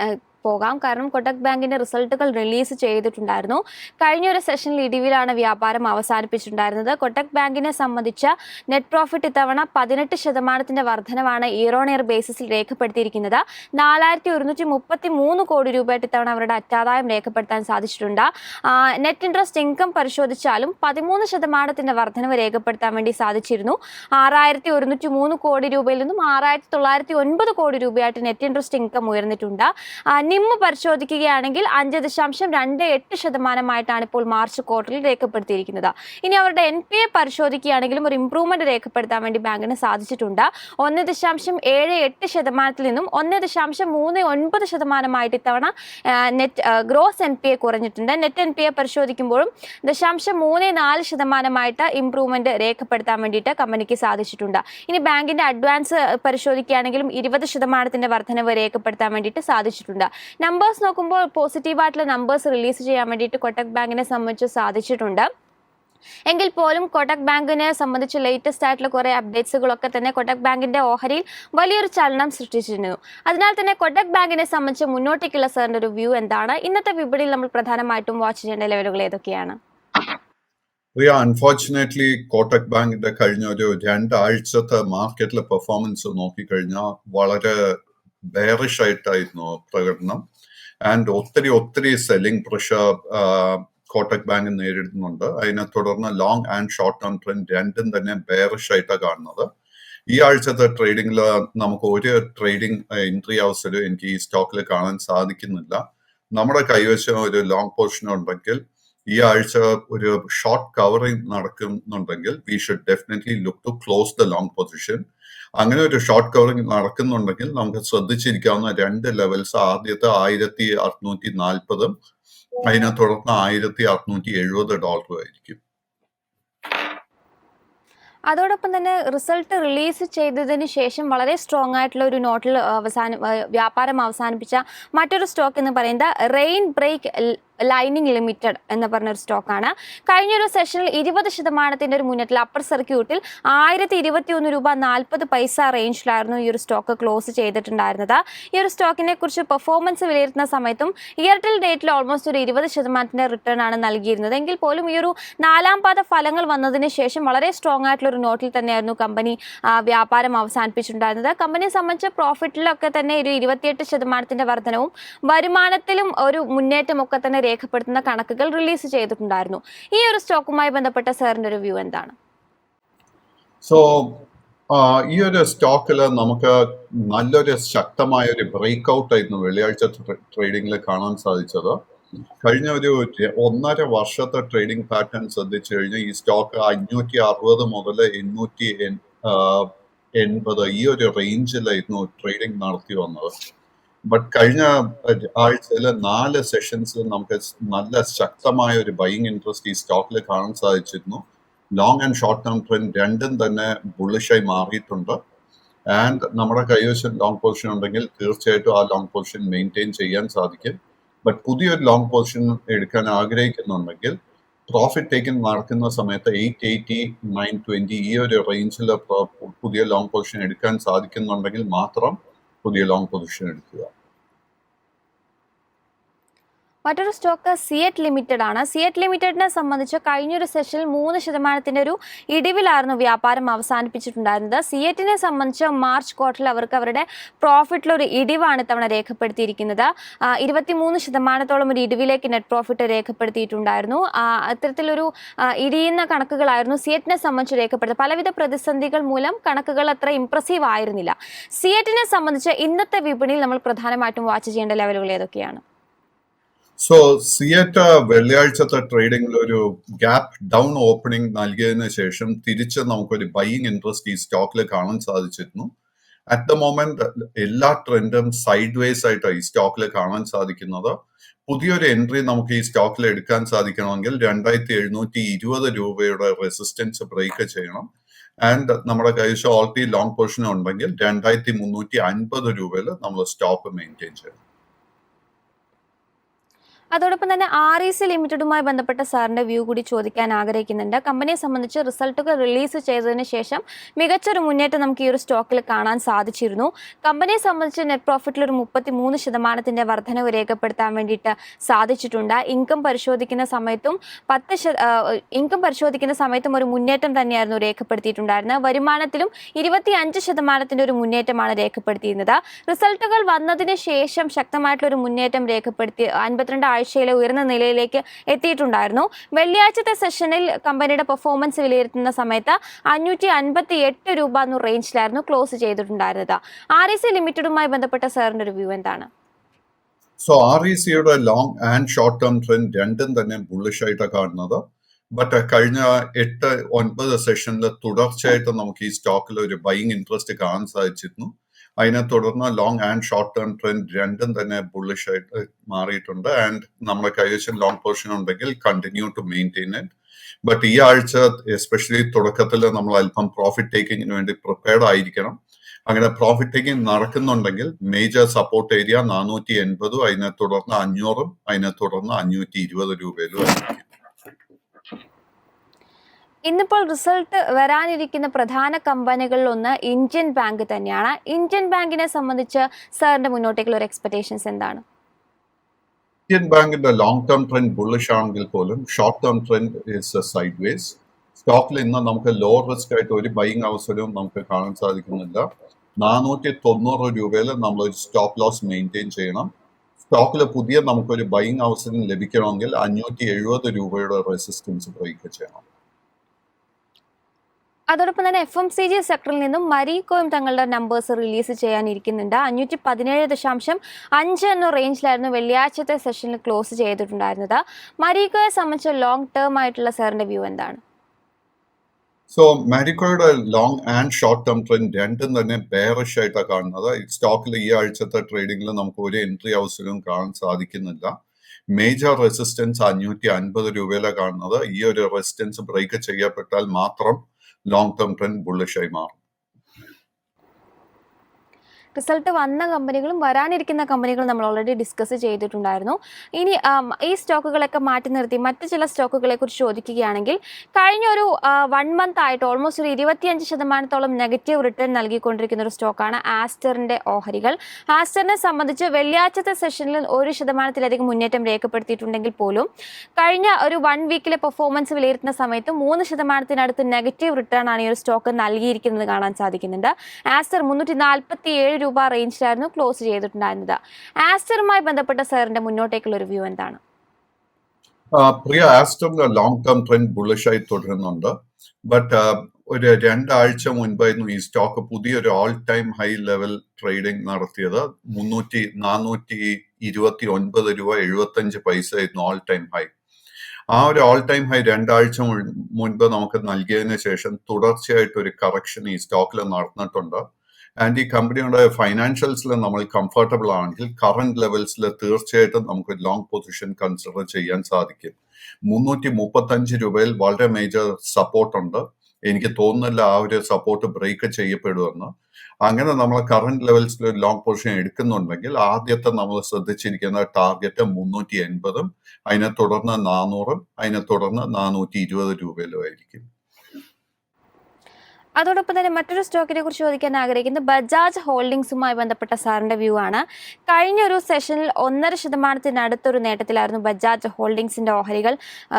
പോകാം. കാരണം കൊട്ടക് ബാങ്കിന്റെ റിസൾട്ടുകൾ റിലീസ് ചെയ്തിട്ടുണ്ടായിരുന്നു. കഴിഞ്ഞ ഒരു സെഷനിൽ ഇടിവിലാണ് വ്യാപാരം അവസാനിപ്പിച്ചിട്ടുണ്ടായിരുന്നത്. കൊട്ടക് ബാങ്കിനെ സംബന്ധിച്ച നെറ്റ് പ്രോഫിറ്റ് ഇത്തവണ 18% വർധനവാണ് ഇയർ ഓൺ ഇയർ ബേസിസിൽ രേഖപ്പെടുത്തിയിരിക്കുന്നത്. 4,133 കോടി രൂപയായിട്ട് ഇത്തവണ അവരുടെ അറ്റാദായം രേഖപ്പെടുത്താൻ സാധിച്ചിട്ടുണ്ട്. നെറ്റ് ഇൻട്രസ്റ്റ് ഇൻകം പരിശോധിച്ചാലും 13% വർധനവ് രേഖപ്പെടുത്താൻ വേണ്ടി സാധിച്ചിരുന്നു. 6,103 കോടി രൂപയിൽ നിന്നും 6,909 കോടി രൂപയായിട്ട് നെറ്റ് ഇൻട്രസ്റ്റ് ഇൻകം ഉയർന്നിട്ടുണ്ട്. നിമ്മ് പരിശോധിക്കുകയാണെങ്കിൽ 5.28% ഇപ്പോൾ മാർച്ച് ക്വാർട്ടറിൽ രേഖപ്പെടുത്തിയിരിക്കുന്നത്. ഇനി അവരുടെ NPA പരിശോധിക്കുകയാണെങ്കിലും ഒരു ഇംപ്രൂവ്മെന്റ് രേഖപ്പെടുത്താൻ വേണ്ടി ബാങ്കിന് സാധിച്ചിട്ടുണ്ട്. 1.78% നിന്നും 1.39% ഇത്തവണ നെറ്റ് ഗ്രോസ് NPA കുറഞ്ഞിട്ടുണ്ട്. നെറ്റ് NPA പരിശോധിക്കുമ്പോഴും 0.34% ഇംപ്രൂവ്മെന്റ് രേഖപ്പെടുത്താൻ വേണ്ടിയിട്ട് കമ്പനിക്ക് സാധിച്ചിട്ടുണ്ട്. ഇനി ബാങ്കിന്റെ അഡ്വാൻസ് പരിശോധിക്കുകയാണെങ്കിലും 20% വർധനവ് രേഖപ്പെടുത്താൻ വേണ്ടിയിട്ട് സാധിച്ചിട്ടുണ്ട്. നമ്പേഴ്സ് നോക്കുമ്പോൾ പോസിറ്റീവായിട്ടുള്ള നമ്പേഴ്സ് റിലീസ് ചെയ്യാൻ വേണ്ടിയിട്ട് കൊട്ടക് ബാങ്കിനെ സംബന്ധിച്ച് സാധിച്ചിട്ടുണ്ട്. എങ്കിൽ പോലും കൊട്ടക് ബാങ്കിനെ സംബന്ധിച്ച് ലേറ്റസ്റ്റ് ആയിട്ടുള്ള കുറേ അപ്ഡേറ്റ്സുകളൊക്കെ തന്നെ കൊട്ടക് ബാങ്കിന്റെ ഓഹരിയിൽ വലിയൊരു ചലനം സൃഷ്ടിച്ചിരുന്നു. അതിനാൽ തന്നെ കൊട്ടക് ബാങ്കിനെ സംബന്ധിച്ച് മുന്നോട്ടേക്കുള്ള സാറിന്റെ ഒരു വ്യൂ എന്താണ്? ഇന്നത്തെ വിപണിയിൽ നമ്മൾ പ്രധാനമായിട്ടും വാച്ച് ചെയ്യേണ്ട ലെവലുകൾ ഏതൊക്കെയാണ്? അൺഫോർച്ചുനേറ്റ്ലി കോട്ടക് ബാങ്കിന്റെ കഴിഞ്ഞ ഒരു 2 ആഴ്ചത്തെ മാർക്കറ്റിലെ പെർഫോമൻസ് നോക്കിക്കഴിഞ്ഞാൽ വളരെ ബെയറിഷ് ആയിട്ടായിരുന്നു പ്രകടനം. ആൻഡ് ഒത്തിരി സെല്ലിംഗ് പ്രഷർ കോട്ടക് ബാങ്ക് നേരിടുന്നുണ്ട്. അതിനെ തുടർന്ന് long and short term trend രണ്ടും തന്നെ ബെയറിഷ് ആയിട്ടാണ് കാണുന്നത്. ഈ ആഴ്ചത്തെ ട്രേഡിംഗിൽ നമുക്ക് ഒരു ട്രേഡിംഗ് എൻട്രി അവസരം എനിക്ക് ഈ സ്റ്റോക്കിൽ കാണാൻ സാധിക്കുന്നില്ല. നമ്മുടെ കൈവശം ഒരു ലോങ് പൊസിഷൻ ഉണ്ടെങ്കിൽ ഈ ആഴ്ച ഒരു ഷോർട്ട് കവറിംഗ് നടക്കുന്നുണ്ടെങ്കിൽ we should definitely look to close the long position. അങ്ങനെ ഒരു ഷോർട്ട് കവറിംഗ് നടക്കുന്നുണ്ടെങ്കിൽ നമുക്ക് ശ്രദ്ധിച്ചിരിക്കാവുന്ന 2 ലെവൽസ്. ആദ്യത്തെ 1,640, അതിനെ തുടർന്ന് $1,670 ആയിരിക്കും. അതോടൊപ്പം തന്നെ റിസൾട്ട് റിലീസ് ചെയ്തതിന് ശേഷം വളരെ സ്ട്രോങ് ആയിട്ടുള്ള ഒരു നോട്ടിൽ വ്യാപാരം അവസാനിപ്പിച്ച മറ്റൊരു സ്റ്റോക്ക് എന്ന് പറയുന്നത് റെയിൻ ബ്രേക്ക് ലൈനിങ് ലിമിറ്റഡ് എന്ന് പറഞ്ഞൊരു സ്റ്റോക്കാണ്. കഴിഞ്ഞൊരു സെഷനിൽ 20% ഒരു മുന്നേറ്റത്തിൽ അപ്പർ സർക്യൂട്ടിൽ 1,021 രൂപ 40 പൈസ റേഞ്ചിലായിരുന്നു ഈ ഒരു സ്റ്റോക്ക് ക്ലോസ് ചെയ്തിട്ടുണ്ടായിരുന്നത്. ഈ ഒരു സ്റ്റോക്കിനെ കുറിച്ച് പെർഫോമൻസ് വിലയിരുത്തുന്ന സമയത്തും ഇയർ ടിൽ ഡേറ്റിൽ ഓൾമോസ്റ്റ് ഒരു 20% റിട്ടേൺ ആണ് നൽകിയിരുന്നത്. എങ്കിൽ പോലും ഈ ഒരു 4ാം പാദ ഫലങ്ങൾ വന്നതിന് ശേഷം വളരെ സ്ട്രോങ് ആയിട്ടുള്ള ഒരു നോട്ടിൽ തന്നെയായിരുന്നു കമ്പനി വ്യാപാരം അവസാനിപ്പിച്ചിട്ടുണ്ടായിരുന്നത്. കമ്പനിയെ സംബന്ധിച്ച് പ്രോഫിറ്റിലൊക്കെ തന്നെ ഒരു 28% വർധനവും വരുമാനത്തിലും ഒരു മുന്നേറ്റം ഒക്കെ തന്നെ രേഖപ്പെടുത്തുന്ന കണക്കുകൾ റിലീസ് ചെയ്തിട്ടുണ്ടായിരുന്നു. ഈ ഒരു സ്റ്റോക്കുമായി ബന്ധപ്പെട്ട സാറിന്റെ ഒരു വ്യൂ എന്താണ്? സോ ഈ ഒരു സ്റ്റോക്കിൽ നമുക്ക് നല്ലൊരു ശക്തമായ ഒരു ബ്രേക്ക് ഔട്ട് ആയിരുന്നു വെള്ളിയാഴ്ച ട്രേഡിംഗിൽ കാണാൻ സാധിച്ചത്. കഴിഞ്ഞ ഒരു 1.5 വർഷത്തെ ട്രേഡിംഗ് പാറ്റേൺ ശ്രദ്ധിച്ചു കഴിഞ്ഞാൽ ഈ സ്റ്റോക്ക് 560 മുതൽ 880 ഈ ഒരു റേഞ്ചിലായിരുന്നു ട്രേഡിംഗ് നടത്തി വന്നത്. ബട്ട് കഴിഞ്ഞ ആഴ്ചയിൽ 4 സെഷൻസിൽ നമുക്ക് നല്ല ശക്തമായ ഒരു ബൈയിങ് ഇൻട്രസ്റ്റ് ഈ സ്റ്റോക്കിൽ കാണാൻ സാധിച്ചിരുന്നു. Long and short term trend രണ്ടും തന്നെ ബുള്ളിഷായി മാറിയിട്ടുണ്ട്. ആൻഡ് നമ്മുടെ കൈവശം ലോങ് പൊസിഷൻ ഉണ്ടെങ്കിൽ തീർച്ചയായിട്ടും ആ ലോങ് പൊസിഷൻ മെയിൻറ്റെയിൻ ചെയ്യാൻ സാധിക്കും. ബട്ട് പുതിയൊരു ലോങ് പൊസിഷൻ എടുക്കാൻ ആഗ്രഹിക്കുന്നുണ്ടെങ്കിൽ പ്രോഫിറ്റ് ടേക്കിംഗ് നടക്കുന്ന സമയത്ത് 880, 920 ഈ ഒരു റേഞ്ചിൽ പുതിയ ലോങ് പൊസിഷൻ എടുക്കാൻ സാധിക്കുന്നുണ്ടെങ്കിൽ മാത്രം പുതിയ ലോങ് പൊസിഷൻ എടുക്കുക. മറ്റൊരു സ്റ്റോക്ക് സിയറ്റ് ലിമിറ്റഡ് ആണ്. സിയറ്റ് ലിമിറ്റഡിനെ സംബന്ധിച്ച് കഴിഞ്ഞൊരു സെഷനിൽ 3% ഒരു ഇടിവിലായിരുന്നു വ്യാപാരം അവസാനിപ്പിച്ചിട്ടുണ്ടായിരുന്നത്. സിയറ്റിനെ സംബന്ധിച്ച് മാർച്ച് ക്വാർട്ടറിൽ അവർക്ക് അവരുടെ പ്രോഫിറ്റിലൊരു ഇടിവാണ് ഇത്തവണ രേഖപ്പെടുത്തിയിരിക്കുന്നത്. 23% ഒരു ഇടിവിലേക്ക് നെറ്റ് പ്രോഫിറ്റ് രേഖപ്പെടുത്തിയിട്ടുണ്ടായിരുന്നു. അത്തരത്തിലൊരു ഇടിയുന്ന കണക്കുകളായിരുന്നു സിയറ്റിനെ സംബന്ധിച്ച് രേഖപ്പെടുത്തുന്നത്. പലവിധ പ്രതിസന്ധികൾ മൂലം കണക്കുകൾ അത്ര ഇംപ്രസീവ് ആയിരുന്നില്ല. സിയറ്റിനെ സംബന്ധിച്ച് ഇന്നത്തെ വിപണിയിൽ നമ്മൾ പ്രധാനമായിട്ടും വാച്ച് ചെയ്യേണ്ട ലെവലുകൾ ഏതൊക്കെയാണ്? സോ സിയറ്റ് വെള്ളിയാഴ്ചത്തെ ട്രേഡിംഗിൽ ഒരു ഗ്യാപ്പ് ഡൗൺ ഓപ്പണിംഗ് നൽകിയതിനു ശേഷം തിരിച്ച് നമുക്കൊരു ബൈയിങ് ഇൻട്രസ്റ്റ് ഈ സ്റ്റോക്കിൽ കാണാൻ സാധിച്ചിരുന്നു. അറ്റ് ദ മൊമെന്റ് എല്ലാ ട്രെൻഡും സൈഡ് വേസ് ആയിട്ടാണ് ഈ സ്റ്റോക്കിൽ കാണാൻ സാധിക്കുന്നത്. പുതിയൊരു എൻട്രി നമുക്ക് ഈ സ്റ്റോക്കിൽ എടുക്കാൻ സാധിക്കണമെങ്കിൽ 2720 രൂപയുടെ റെസിസ്റ്റൻസ് ബ്രേക്ക് ചെയ്യണം. ആൻഡ് നമ്മുടെ കൈവശം ഓൾറെഡി ലോങ് പൊസിഷൻ ഉണ്ടെങ്കിൽ 2350 രൂപയിൽ നമ്മൾ സ്റ്റോപ്പ് മെയിൻറ്റെയിൻ ചെയ്യണം. അതോടൊപ്പം തന്നെ REC ലിമിറ്റഡുമായി ബന്ധപ്പെട്ട സാറിന്റെ വ്യൂ കൂടി ചോദിക്കാൻ ആഗ്രഹിക്കുന്നുണ്ട്. കമ്പനിയെ സംബന്ധിച്ച് റിസൾട്ടുകൾ റിലീസ് ചെയ്തതിന് ശേഷം മികച്ചൊരു മുന്നേറ്റം നമുക്ക് ഈ ഒരു സ്റ്റോക്കിൽ കാണാൻ സാധിച്ചിരുന്നു. കമ്പനിയെ സംബന്ധിച്ച് നെറ്റ് പ്രോഫിറ്റിൽ ഒരു 33% വർധനവ് രേഖപ്പെടുത്താൻ വേണ്ടിയിട്ട് സാധിച്ചിട്ടുണ്ട്. ഇൻകം പരിശോധിക്കുന്ന സമയത്തും ഒരു മുന്നേറ്റം തന്നെയായിരുന്നു രേഖപ്പെടുത്തിയിട്ടുണ്ടായിരുന്നത്. വരുമാനത്തിലും 25% ഒരു മുന്നേറ്റമാണ് രേഖപ്പെടുത്തിയിരുന്നത്. റിസൾട്ടുകൾ വന്നതിന് ശേഷം ശക്തമായിട്ടുള്ള ഒരു മുന്നേറ്റം രേഖപ്പെടുത്തി 52 ആഴ്ചയിലെ ഉയർന്ന നിലയിലേക്ക് എത്തിയിട്ടുണ്ടായിരുന്നു. വെള്ളിയാഴ്ചത്തെ സെഷനിൽ കമ്പനിയുടെ പെർഫോമൻസ് വിലയിരുത്തുന്ന സമയത്ത് 558 രൂപ എന്ന റേഞ്ചിലായിരുന്നു ക്ലോസ് ചെയ്തിട്ടുണ്ടായിരുന്നത്. REC ലിമിറ്റഡുമായി ബന്ധപ്പെട്ട സാറിന്റെ ഒരു വ്യൂ എന്താണ്? സോ RECയുടെ long and short term trend രണ്ടും തന്നെ ബുള്ളിഷ് ആയിട്ടാണ് കാണുന്നത്. ബട്ട് കഴിഞ്ഞ 8-9 സെഷനിൽ തുടർച്ചയായിട്ട് നമുക്ക് ഈ സ്റ്റോക്കിൽ ഒരു ബൈയിങ് ഇൻട്രസ്റ്റ് കാണാൻ സാധിച്ചിരുന്നു. അതിനെ തുടർന്ന് long and short term trend രണ്ടും തന്നെ ബുള്ളിഷ് ആയിട്ട് മാറിയിട്ടുണ്ട്. ആൻഡ് നമ്മുടെ കൈവശം ലോങ് പൊസിഷൻ ഉണ്ടെങ്കിൽ continue to maintain it. But ഈ ആഴ്ച എസ്പെഷ്യലി തുടക്കത്തിൽ നമ്മൾ അല്പം പ്രോഫിറ്റ് ടേക്കിങ്ങിന് വേണ്ടി പ്രിപ്പയർഡ് ആയിരിക്കണം. അങ്ങനെ പ്രോഫിറ്റ് ടേക്കിംഗ് നടക്കുന്നുണ്ടെങ്കിൽ മേജർ സപ്പോർട്ട് ഏരിയ 480, അതിനെ തുടർന്ന് 500, അതിനെ തുടർന്ന് 520 രൂപയിലും ആയിരിക്കും. ഇന്നിപ്പോൾ റിസൾട്ട് വരാനിരിക്കുന്ന പ്രധാന കമ്പനികളിൽ ഒന്ന് ഇന്ത്യൻ ബാങ്ക് തന്നെയാണ്. ഇന്ത്യൻ ബാങ്കിനെ സംബന്ധിച്ച് സാറിന്റെ മുന്നോട്ടേക്കുള്ള ഒരു എക്സ്പെക്ടേഷൻസ് എന്താണ്? ഇന്ത്യൻ ബാങ്കിന്റെ ലോങ് ടേം ട്രെൻഡ് ബുള്ളിഷ് ആണെങ്കിൽ പോലും short term trend is side vase. സ്റ്റോക്കിൽ ഇന്ന് നമുക്ക് ലോ റിസ്ക് ആയിട്ട് ഒരു ബൈയിങ് അവസരവും നമുക്ക് കാണാൻ സാധിക്കുന്നില്ല. 490 രൂപയിൽ നമ്മൾ ഒരു സ്റ്റോപ്പ് ലോസ് മെയിൻറ്റെയിൻ ചെയ്യണം. സ്റ്റോക്കിൽ പുതിയ നമുക്കൊരു ബൈയിങ് അവസരം ലഭിക്കണമെങ്കിൽ 570 രൂപയുടെ റെസിസ്റ്റൻസ് ബ്രേക്ക് ചെയ്യണം. അതോടൊപ്പം തന്നെ FMCG സെക്ടറിൽ നിന്നും മരീക്കോയും തങ്ങളുടെ നമ്പേഴ്സ് റിലീസ് ചെയ്യാനിരിക്കുന്നുണ്ട്. 517.5 എന്ന റേഞ്ചിലായിരുന്നു വെള്ളിയാഴ്ചത്തെ സെഷനിൽ ക്ലോസ് ചെയ്തിട്ടുണ്ടായിരുന്നത്. മരീക്കോയെ സംബന്ധിച്ച് ലോങ് ടേം ആയിട്ടുള്ള സാറിന്റെ വ്യൂ എന്താണ്? സോ മാരിക്കോയുടെ long and short term trend രണ്ടും തന്നെ ബെയറിഷ് ആയിട്ടാണ് കാണുന്നത്. സ്റ്റോക്കിൽ ഈ ആഴ്ചത്തെ ട്രേഡിംഗിൽ നമുക്ക് ഒരു എൻട്രി അവസരവും കാണാൻ സാധിക്കുന്നില്ല. മേജർ റെസിസ്റ്റൻസ് 550 രൂപയിലാണ് കാണുന്നത്. ഈ ഒരു റെസിസ്റ്റൻസ് ബ്രേക്ക് ചെയ്യപ്പെട്ടാൽ മാത്രം ലോങ് ടേം ട്രെൻഡ് ബുള്ളിഷ് ആയി മാറും. റിസൾട്ട് വന്ന കമ്പനികളും വരാനിരിക്കുന്ന കമ്പനികളും നമ്മൾ ഓൾറെഡി ഡിസ്കസ് ചെയ്തിട്ടുണ്ടായിരുന്നു. ഇനി ഈ സ്റ്റോക്കുകളൊക്കെ മാറ്റി നിർത്തി മറ്റ് ചില സ്റ്റോക്കുകളെ കുറിച്ച് ചോദിക്കുകയാണെങ്കിൽ കഴിഞ്ഞ ഒരു 1 മന്ത് ആയിട്ട് ഓൾമോസ്റ്റ് ഒരു 25% നെഗറ്റീവ് റിട്ടേൺ നൽകിക്കൊണ്ടിരിക്കുന്ന ഒരു സ്റ്റോക്കാണ് ആസ്റ്ററിന്റെ ഓഹരികൾ. ആസ്റ്ററിനെ സംബന്ധിച്ച് വെള്ളിയാഴ്ചത്തെ സെഷനിൽ 1% മുന്നേറ്റം രേഖപ്പെടുത്തിയിട്ടുണ്ടെങ്കിൽ പോലും കഴിഞ്ഞ ഒരു 1 വീക്കിലെ പെർഫോമൻസ് വിലയിരുത്തുന്ന സമയത്ത് 3% നെഗറ്റീവ് റിട്ടേൺ ആണ് ഈ ഒരു സ്റ്റോക്ക് നൽകിയിരിക്കുന്നത് കാണാൻ സാധിക്കുന്നുണ്ട്. ആസ്റ്റർ 347 രൂപ റേഞ്ചിലായിരുന്നു ക്ലോസ് ചെയ്തിട്ടുണ്ടായിരുന്നത്. ആസ്റ്ററുമായി ബന്ധപ്പെട്ട സാറിന്റെ മുന്നോട്ടേക്കുള്ള ഒരു വ്യൂ എന്താണ്? പ്രിയ, ആസ്റ്ററിന്റെ ലോങ് ടേം ട്രെൻഡ് ബുള്ളിഷ് ആയി തുടരുന്നുണ്ട്. ബട്ട് ഒരു 2 ആഴ്ച മുൻപായിരുന്നു ഈ സ്റ്റോക്ക് പുതിയൊരു all time high level trading നടത്തിയത്. 429 രൂപ 75 പൈസ ആയിരുന്നു ഓൾ ടൈം ഹൈ. ആ ഒരു ഓൾ ടൈം ഹൈ 2 ആഴ്ച മുൻപ് നമുക്ക് നൽകിയതിനു ശേഷം തുടർച്ചയായിട്ട് ഒരു കറക്ഷൻ ഈ സ്റ്റോക്കിൽ നടന്നിട്ടുണ്ട്. ആൻഡ് ഈ കമ്പനിയുടെ ഫൈനാൻഷ്യൽസിൽ നമ്മൾ കംഫർട്ടബിൾ ആണെങ്കിൽ കറന്റ് ലെവൽസിൽ തീർച്ചയായിട്ടും നമുക്ക് ലോങ് പൊസിഷൻ കൺസിഡർ ചെയ്യാൻ സാധിക്കും. 335 രൂപയിൽ വളരെ മേജർ സപ്പോർട്ട് ഉണ്ട്. എനിക്ക് തോന്നുന്നില്ല ആ ഒരു സപ്പോർട്ട് ബ്രേക്ക് ചെയ്യപ്പെടുമെന്ന്. അങ്ങനെ നമ്മൾ കറന്റ് ലെവൽസിൽ ഒരു ലോങ് പൊസിഷൻ എടുക്കുന്നുണ്ടെങ്കിൽ ആദ്യത്തെ നമ്മൾ ശ്രദ്ധിച്ചിരിക്കുന്ന ടാർഗറ്റ് 380, അതിനെ തുടർന്ന് 400, അതിനെ തുടർന്ന് 420 രൂപയിലും ആയിരിക്കും. അതോടൊപ്പം തന്നെ മറ്റൊരു സ്റ്റോക്കിനെ കുറിച്ച് ചോദിക്കാൻ ആഗ്രഹിക്കുന്നത് ബജാജ് ഹോൾഡിംഗ്സുമായി ബന്ധപ്പെട്ട സാറിന്റെ വ്യൂ ആണ്. കഴിഞ്ഞ ഒരു സെഷനിൽ 1.5% നേട്ടത്തിലായിരുന്നു ബജാജ് ഹോൾഡിംഗ്സിന്റെ ഓഹരികൾ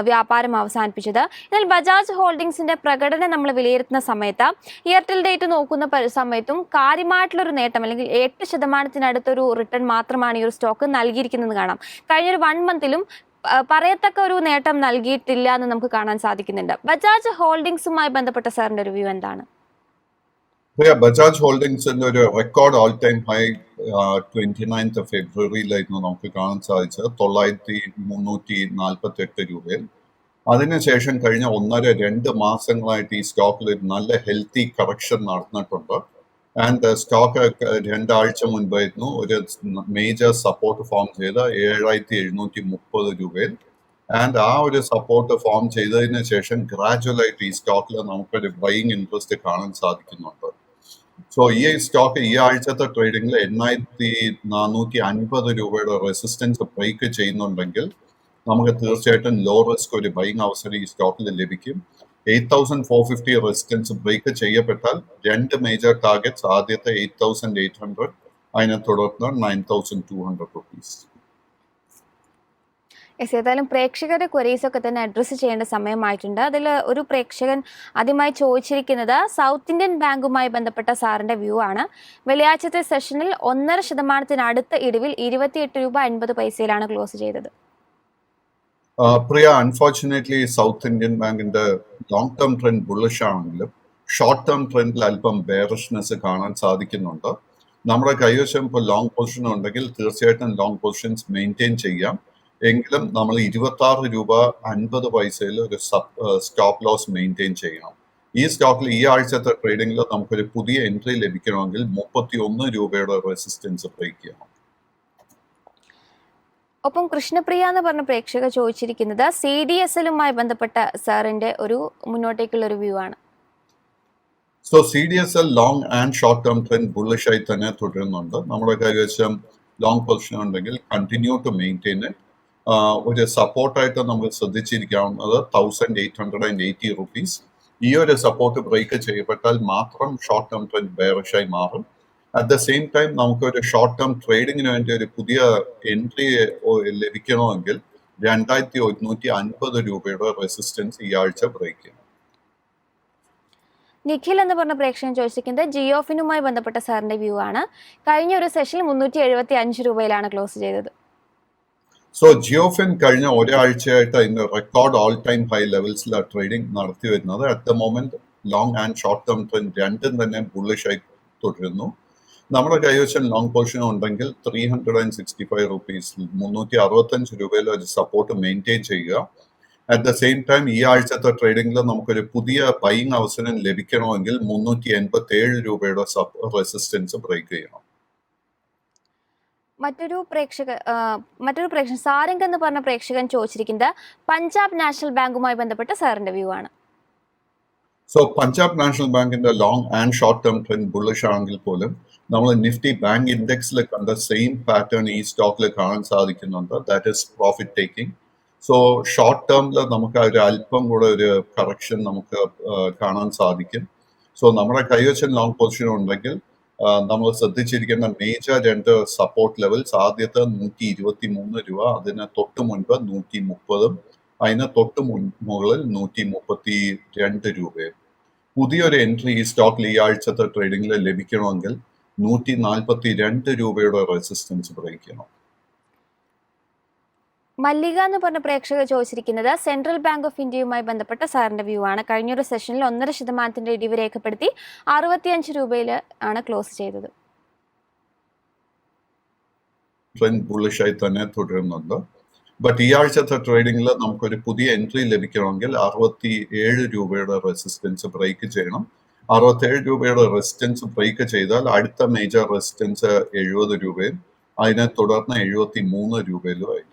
വ്യാപാരം അവസാനിപ്പിച്ചത്. എന്നാൽ ബജാജ് ഹോൾഡിംഗ്സിന്റെ പ്രകടനം നമ്മൾ വിലയിരുത്തുന്ന സമയത്ത് ഇയർടെൽ ഡേറ്റ് നോക്കുന്ന സമയത്തും കാര്യമായിട്ടുള്ളൊരു നേട്ടം അല്ലെങ്കിൽ 8% റിട്ടേൺ മാത്രമാണ് ഈ ഒരു സ്റ്റോക്ക് നൽകിയിരിക്കുന്നത് കാണാം. കഴിഞ്ഞൊരു 1 മന്തിലും പറയത്തക്ക ഒരു നേട്ടം നൽകിയിട്ടില്ല എന്ന് നമുക്ക് കാണാൻ സാധിക്കുന്നുണ്ട്. ബജാജ് ഹോൾഡിംഗ്സുമായി ബന്ധപ്പെട്ട സാറിന്റെ ഒരു വ്യൂ എന്താണ്? ബജാജ് ഹോൾഡിംഗ്സിന്റെ ഒരു record all time high 29th ഫെബ്രുവരിയിലായിരുന്നു നമുക്ക് കാണാൻ സാധിച്ചത് 9348 രൂപയിൽ. അതിനുശേഷം കഴിഞ്ഞ 1.5-2 മാസങ്ങളായിട്ട് ഈ സ്റ്റോക്കിൽ ഒരു നല്ല ഹെൽത്തി കറക്ഷൻ നടന്നിട്ടുണ്ട്. ആൻഡ് സ്റ്റോക്ക് 2 ആഴ്ച മുൻപായിരുന്നു ഒരു മേജർ സപ്പോർട്ട് ഫോം ചെയ്ത 7730 രൂപയിൽ. ആൻഡ് ആ ഒരു സപ്പോർട്ട് ഫോം ചെയ്തതിന് ശേഷം ഗ്രാജുവലായിട്ട് ഈ സ്റ്റോക്കിൽ നമുക്കൊരു ബൈയിങ് ഇൻട്രസ്റ്റ് കാണാൻ സാധിക്കുന്നുണ്ട്. സോ ഈ സ്റ്റോക്ക് ഈ ആഴ്ചത്തെ ട്രേഡിംഗിൽ 8450 രൂപയുടെ റെസിസ്റ്റൻസ് ബ്രേക്ക് ചെയ്യുന്നുണ്ടെങ്കിൽ നമുക്ക് തീർച്ചയായിട്ടും ലോ റിസ്ക് ഒരു ബൈയിങ് അവസരം ഈ സ്റ്റോക്കിൽ ലഭിക്കും. 8450 റെസിസ്റ്റൻസ് ബ്രേക്ക് ചെയ്യപ്പെട്ടാൽ 2 മേജർ ടാർഗറ്റ്സ്, ആദ്യത്തെ 8800, അതിനെ തുടർന്ന് 9200 റുപ്പീസ്. ഏതായാലും പ്രേക്ഷകരുടെ ക്വരീസ് ഒക്കെ തന്നെ അഡ്രസ്സ് ചെയ്യേണ്ട സമയമായിട്ടുണ്ട്. അതിൽ ഒരു പ്രേക്ഷകൻ ആദ്യമായി ചോദിച്ചിരിക്കുന്നത് സൗത്ത് ഇന്ത്യൻ ബാങ്കുമായി ബന്ധപ്പെട്ട സാറിന്റെ വ്യൂ ആണ്. വെള്ളിയാഴ്ചത്തെ സെഷനിൽ 1.5% ഇടിവിൽ 28 രൂപ 50 പൈസയിലാണ് ക്ലോസ് ചെയ്തത്. പ്രിയ, അൺഫോർച്ചുനേറ്റ്ലി സൗത്ത് ഇന്ത്യൻ ബാങ്കിന്റെ ലോങ് ടേം ട്രെൻഡ് ബുള്ളിഷ് ആണെങ്കിലും ഷോർട്ട് ടേം ട്രെൻഡിൽ അല്പം ബെയറിഷ്നെസ് കാണാൻ സാധിക്കുന്നുണ്ട്. നമ്മുടെ കൈവശം ഇപ്പോൾ ലോങ് പൊസിഷൻ ഉണ്ടെങ്കിൽ തീർച്ചയായിട്ടും ലോങ് പൊസിഷൻസ് മെയിൻറ്റെയിൻ ചെയ്യാം. എങ്കിലും നമ്മൾ 26 രൂപ 50 പൈസയിൽ ഒരു സ്റ്റോപ്പ് ലോസ് മെയിൻറ്റെയിൻ ചെയ്യണം. ഈ സ്റ്റോക്കിൽ ഈ ആഴ്ചത്തെ ട്രേഡിംഗിൽ നമുക്കൊരു പുതിയ എൻട്രി ലഭിക്കണമെങ്കിൽ 31 രൂപയുടെ റെസിസ്റ്റൻസ് ബ്രേക്ക് ചെയ്യണം. ഒപ്പം കൃഷ്ണപ്രിയ എന്ന് പറഞ്ഞ പ്രേക്ഷക ചോദിച്ചിരിക്കുന്നത് CDSLുമായി ബന്ധപ്പെട്ട സാറിന്റെ ഒരു മുന്നോട്ടേക്കുള്ള ഒരു വ്യൂ ആണ്. So CDSL long and short term trend bullish ആയി തന്നെ തുടരുന്നുണ്ട്. നമ്മുടെ കൈവശം ലോങ് പൊസിഷൻ ഉണ്ടെങ്കിൽ കണ്ടിന്യൂ ടു മെയിൻറ്റെയിൻ ഇറ്റ്. ഒരു സപ്പോർട്ടായിട്ട് നമുക്ക് ശ്രദ്ധിച്ചിരിക്കാവുന്നത് 1880 റുപ്പീസ്. ഈ ഒരു സപ്പോർട്ട് ബ്രേക്ക് ചെയ്യപ്പെട്ടാൽ മാത്രം ഷോർട്ട് ടേം ട്രെൻഡ് ബെയറിഷായി മാറും. അറ്റ് ദ സെയിം ടൈം നമുക്ക് ഒരു ഷോർട്ട് ടേം ട്രേഡിങ്ങിന് വേണ്ടി ഒരു പുതിയ എൻട്രി ലഭിക്കണമെങ്കിൽ 2150 രൂപയുടെ റെസിസ്റ്റൻസ് ഈ ആഴ്ച ബ്രേക്ക് ചെയ്യണം. നിഖിൽ എന്ന് പറഞ്ഞ പ്രേക്ഷകൻ ചോദിച്ചിരിക്കുന്നത് ജിയോഫിനുമായി ബന്ധപ്പെട്ട സാറിന്റെ വ്യൂ ആണ്. കഴിഞ്ഞ ഒരു സെഷനിൽ 375 രൂപയിലാണ് ക്ലോസ് ചെയ്തത്. സോ ജിയോഫിൻ കഴിഞ്ഞ ഒരാഴ്ചയായിട്ട് അതിന്റെ റെക്കോർഡ് ഓൾ ടൈം ഹൈ ലെവൽസിലാണ് ട്രേഡിംഗ് നടത്തി വരുന്നത്. At the moment long and short term trend രണ്ടും തന്നെ ബുള്ളിഷ് ആയി തുടരുന്നു. നമ്മുടെ കൈവശം ലോങ് പൊസിഷൻ ഉണ്ടെങ്കിൽ 365 റുപ്പീസ് 365 രൂപയിൽ ഒരു സപ്പോർട്ട് മെയിൻറ്റെയിൻ ചെയ്യുക. അറ്റ് ദ സെയിം ടൈം ഈ ആഴ്ചത്തെ ട്രേഡിംഗിൽ നമുക്കൊരു പുതിയ ബൈയിങ് അവസരം ലഭിക്കണമെങ്കിൽ 387 രൂപയുടെ റെസിസ്റ്റൻസ് ബ്രേക്ക് ചെയ്യണം. മറ്റൊരു പ്രേക്ഷകൻ സാരംഗ് എന്ന് പറഞ്ഞ പ്രേക്ഷകൻ ചോദിച്ചിരിക്കുന്നത് പഞ്ചാബ് നാഷണൽ ബാങ്കുമായി ബന്ധപ്പെട്ട സാറിന്റെ വ്യൂ ആണ്. സോ പഞ്ചാബ് നാഷണൽ ബാങ്കിന്റെ long and short term trend bullish ആണെങ്കിൽ പോലും നമ്മൾ നിഫ്റ്റി ബാങ്ക് ഇൻഡെക്സിൽ കണ്ട സെയിം പാറ്റേൺ ഈ സ്റ്റോക്കിൽ കാണാൻ സാധിക്കുന്നുണ്ട്. That is profit taking. So short ടേമിൽ നമുക്ക് ഒരു അല്പം കൂടെ ഒരു കറക്ഷൻ നമുക്ക് കാണാൻ സാധിക്കും. സോ നമ്മുടെ കൈവശം ലോങ് പൊസിഷൻ ഉണ്ടെങ്കിൽ നമ്മൾ ശ്രദ്ധിച്ചിരിക്കുന്ന മേജർ 2 സപ്പോർട്ട് ലെവൽസ്, ആദ്യത്തെ 123 രൂപ, അതിന് തൊട്ട് മുൻപ് 130, അതിന് തൊട്ട് മുകളിൽ 132 രൂപയും. പുതിയൊരു എൻട്രി ഈ സ്റ്റോക്കിൽ ഈ ആഴ്ചത്തെ ട്രേഡിംഗിൽ ലഭിക്കണമെങ്കിൽ 142 രൂപയുടെ റെസിസ്റ്റൻസ് ബ്രേക്ക് ചെയ്യണം. മല്ലിക എന്ന് പറഞ്ഞ പ്രേക്ഷകർ ചോദിച്ചിരിക്കുന്നത് സെൻട്രൽ ബാങ്ക് ഓഫ് ഇന്ത്യയുമായി ബന്ധപ്പെട്ട സാറിന്റെ വ്യൂ ആണ്. കഴിഞ്ഞൊരു സെഷനിൽ 1.5% ഇടിവ് രേഖപ്പെടുത്തി 65 രൂപയിൽ ആണ് ക്ലോസ് ചെയ്തത്. ട്രെൻഡ് ബുള്ളിഷായി തന്നെ തുടരുന്നുണ്ട്. ബട്ട് ഈ ആഴ്ചത്തെ ട്രേഡിംഗിൽ നമുക്കൊരു പുതിയ എൻട്രി ലഭിക്കണമെങ്കിൽ 67 രൂപയുടെ റെസിസ്റ്റൻസ് ബ്രേക്ക് ചെയ്യണം. 67 രൂപയുടെ റെസിസ്റ്റൻസ് ബ്രേക്ക് ചെയ്താൽ അടുത്ത മേജർ റെസിസ്റ്റൻസ് 70 രൂപയും അതിനെ തുടർന്ന് 73 രൂപയിലും ആയിരിക്കും.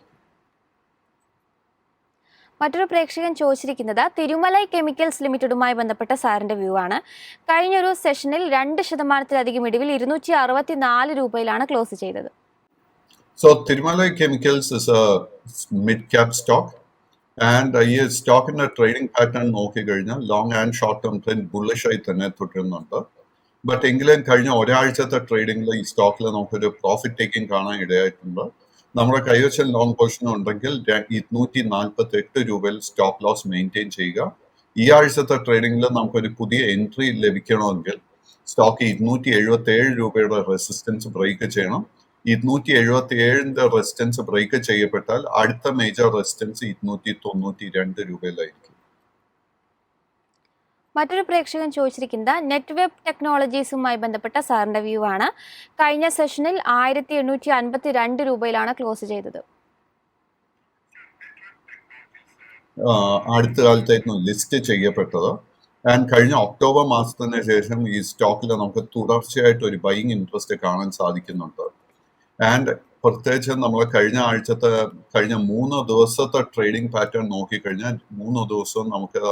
മറ്റൊരു പ്രേക്ഷകൻ ചോദിച്ചിരിക്കുന്നത് തിരുമലൈ കെമിക്കൽസ് ലിമിറ്റഡുമായി ബന്ധപ്പെട്ട സാറിന്റെ വ്യൂ ആണ്. കഴിഞ്ഞൊരു സെഷനിൽ 2% ഇടിവിൽ 264 രൂപയിലാണ് ക്ലോസ് ചെയ്തത്. So Tirumala Chemicals is a mid-cap stock, and ഈ സ്റ്റോക്കിന്റെ ട്രേഡിംഗ് പാറ്റേൺ നോക്കിക്കഴിഞ്ഞാൽ long and short term trend bullish ആയി തന്നെ തുടരുന്നുണ്ട്. ബട്ട് എങ്കിലും കഴിഞ്ഞ ഒരാഴ്ചത്തെ ട്രേഡിംഗിൽ ഈ സ്റ്റോക്കിൽ നമുക്കൊരു പ്രോഫിറ്റ് ടേക്കിംഗ് കാണാൻ ഇടയായിട്ടുണ്ട്. നമ്മുടെ കൈവശം ലോങ് പൊസിഷൻ ഉണ്ടെങ്കിൽ 248 രൂപയിൽ സ്റ്റോപ്പ് ലോസ് മെയിൻറ്റെയിൻ ചെയ്യുക. ഈ ആഴ്ചത്തെ ട്രേഡിംഗിൽ നമുക്കൊരു പുതിയ എൻട്രി ലഭിക്കണമെങ്കിൽ സ്റ്റോക്ക് 277 രൂപയുടെ റെസിസ്റ്റൻസ് ബ്രേക്ക് ചെയ്യണം. 277 റെസിസ്റ്റൻസ് ബ്രേക്ക് ചെയ്യപ്പെട്ടാൽ അടുത്ത മേജർ റെസിസ്റ്റൻസ് 292 രൂപയിലായിരിക്കും. മറ്റൊരു പ്രേക്ഷകൻ ചോദിച്ചിരിക്കുന്നത് നെറ്റ്വെബ് ടെക്നോളജീസുമായി ബന്ധപ്പെട്ട സാറിന്റെ വ്യൂ ആണ്. കഴിഞ്ഞ സെഷനിൽ 1852 രൂപയിലാണ് ക്ലോസ് ചെയ്തത്. അടുത്ത കാലത്തായിരുന്നു ലിസ്റ്റ് ചെയ്യപ്പെട്ടത്. ആൻഡ് കഴിഞ്ഞ ഒക്ടോബർ മാസത്തിന് ശേഷം ഈ സ്റ്റോക്കിൽ നമുക്ക് തുടർച്ചയായിട്ട് ഒരു ബൈയിങ് ഇൻട്രസ്റ്റ് കാണാൻ സാധിക്കുന്നുണ്ട്. ആൻഡ് പ്രത്യേകിച്ച് നമ്മൾ കഴിഞ്ഞ 3 ദിവസത്തെ ട്രേഡിംഗ് പാറ്റേൺ നോക്കിക്കഴിഞ്ഞാൽ 3 ദിവസവും നമുക്ക്